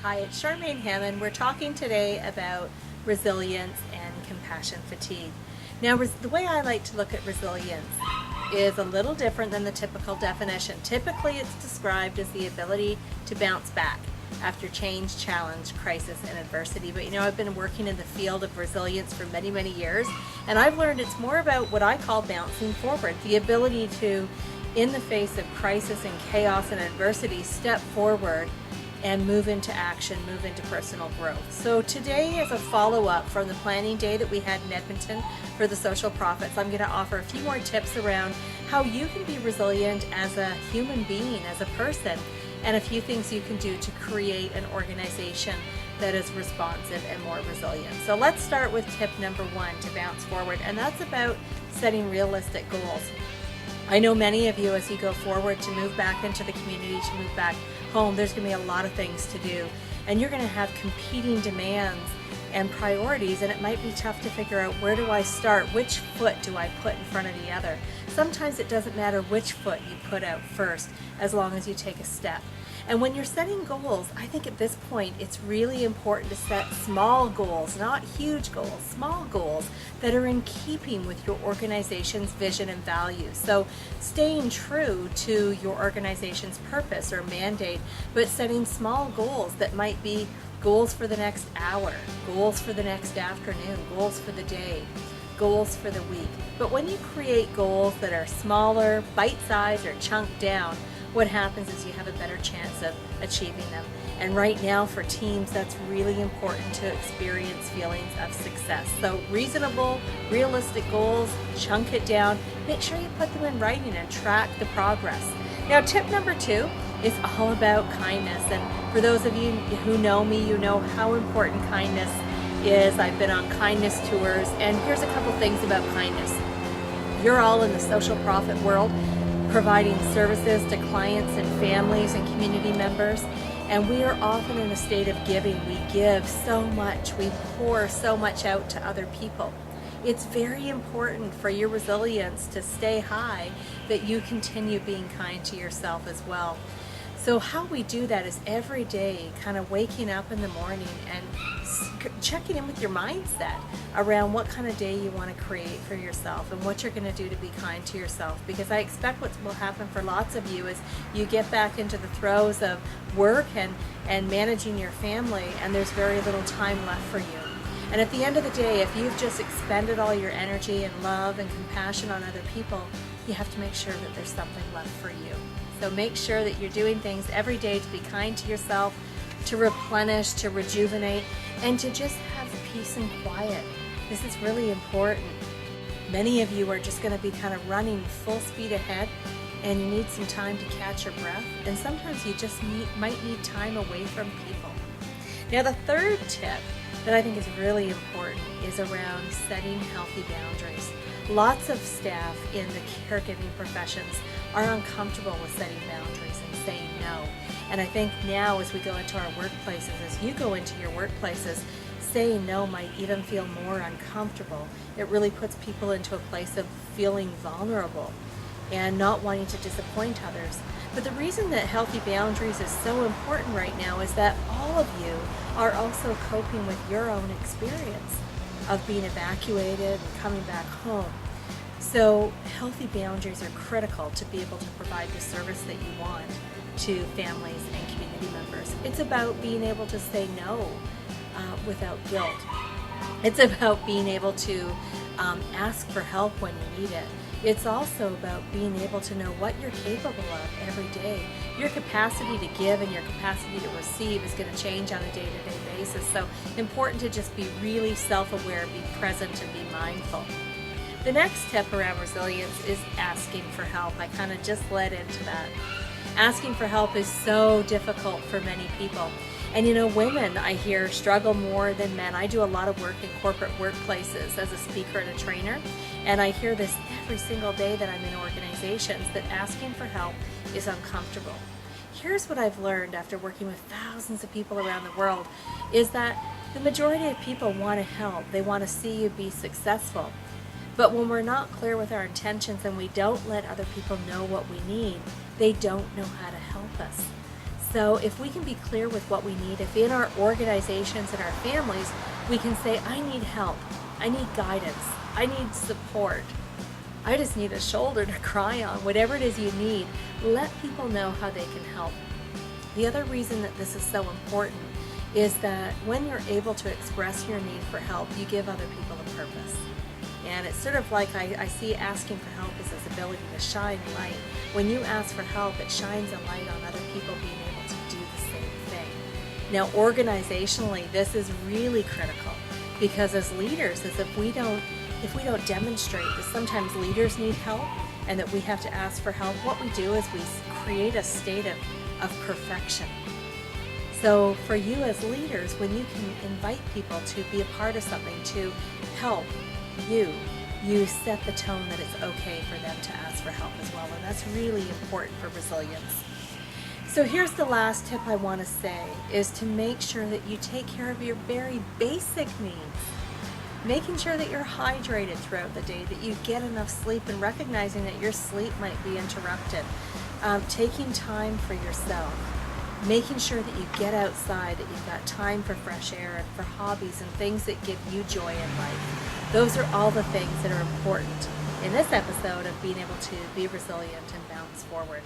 Hi, it's Charmaine Hammond. We're talking today about resilience and compassion fatigue. Now, the way I like to look at resilience is a little different than the typical definition. Typically, it's described as the ability to bounce back after change, challenge, crisis, and adversity. But I've been working in the field of resilience for many, many years, and I've learned it's more about what I call bouncing forward, the ability to, in the face of crisis and chaos and adversity, step forward and move into action, move into personal growth. So today, as a follow-up from the planning day that we had in Edmonton for the Social Profits, I'm going to offer a few more tips around how you can be resilient as a human being, as a person, and a few things you can do to create an organization that is responsive and more resilient. So let's start with tip number one to bounce forward, and that's about setting realistic goals. I know many of you, as you go forward to move back into the community, to move back home, there's going to be a lot of things to do, and you're going to have competing demands and priorities, and it might be tough to figure out, where do I start? Which foot do I put in front of the other? Sometimes it doesn't matter which foot you put out first, as long as you take a step. And when you're setting goals, I think at this point it's really important to set small goals, not huge goals, small goals that are in keeping with your organization's vision and values. So staying true to your organization's purpose or mandate, but setting small goals that might be goals for the next hour, goals for the next afternoon, goals for the day, goals for the week. But when you create goals that are smaller, bite-sized, or chunked down, what happens is you have a better chance of achieving them. And right now for teams, that's really important to experience feelings of success. So reasonable, realistic goals, chunk it down, make sure you put them in writing and track the progress. Now, tip number two is all about kindness. And for those of you who know me, you know how important kindness is. I've been on kindness tours, and here's a couple things about kindness. You're all in the social profit world, providing services to clients and families and community members, and we are often in a state of giving. We give so much, we pour so much out to other people. It's very important for your resilience to stay high that you continue being kind to yourself as well. So how we do that is every day kind of waking up in the morning and checking in with your mindset around what kind of day you want to create for yourself and what you're going to do to be kind to yourself. Because I expect what will happen for lots of you is you get back into the throes of work and managing your family, and there's very little time left for you. And at the end of the day, if you've just expended all your energy and love and compassion on other people, you have to make sure that there's something left for you. So make sure that you're doing things every day to be kind to yourself, to replenish, to rejuvenate, and to just have peace and quiet. This is really important. Many of you are just going to be kind of running full speed ahead, and you need some time to catch your breath, and sometimes you just might need time away from people. Now, the third tip that I think is really important is around setting healthy boundaries. Lots of staff in the caregiving professions are uncomfortable with setting boundaries and saying no. And I think now, as we go into our workplaces, as you go into your workplaces, saying no might even feel more uncomfortable. It really puts people into a place of feeling vulnerable and not wanting to disappoint others. But the reason that healthy boundaries is so important right now is that all of you are also coping with your own experience of being evacuated and coming back home. So healthy boundaries are critical to be able to provide the service that you want to families and community members. It's about being able to say no without guilt. It's about being able to ask for help when you need it. It's also about being able to know what you're capable of every day. Your capacity to give and your capacity to receive is going to change on a day-to-day basis. So important to just be really self-aware, be present, and be mindful. The next tip around resilience is asking for help. I kind of just led into that. Asking for help is so difficult for many people. And women, I hear, struggle more than men. I do a lot of work in corporate workplaces as a speaker and a trainer, and I hear this every single day that I'm in organizations, that asking for help is uncomfortable. Here's what I've learned after working with thousands of people around the world, is that the majority of people want to help. They want to see you be successful. But when we're not clear with our intentions and we don't let other people know what we need, they don't know how to help us. So if we can be clear with what we need, if in our organizations and our families, we can say, I need help, I need guidance, I need support, I just need a shoulder to cry on, whatever it is you need, let people know how they can help. The other reason that this is so important is that when you're able to express your need for help, you give other people a purpose. And it's sort of like I see asking for help as this ability to shine light. When you ask for help, it shines a light on other people being able to do the same thing. Now, organizationally, this is really critical because as leaders, if we don't demonstrate that sometimes leaders need help and that we have to ask for help, what we do is we create a state of perfection. So for you as leaders, when you can invite people to be a part of something, to help you set the tone that it's okay for them to ask for help as well. And that's really important for resilience. So here's the last tip I want to say is to make sure that you take care of your very basic needs. Making sure that you're hydrated throughout the day, that you get enough sleep, and recognizing that your sleep might be interrupted. Taking time for yourself. Making sure that you get outside, that you've got time for fresh air and for hobbies and things that give you joy in life. Those are all the things that are important in this episode of being able to be resilient and bounce forward.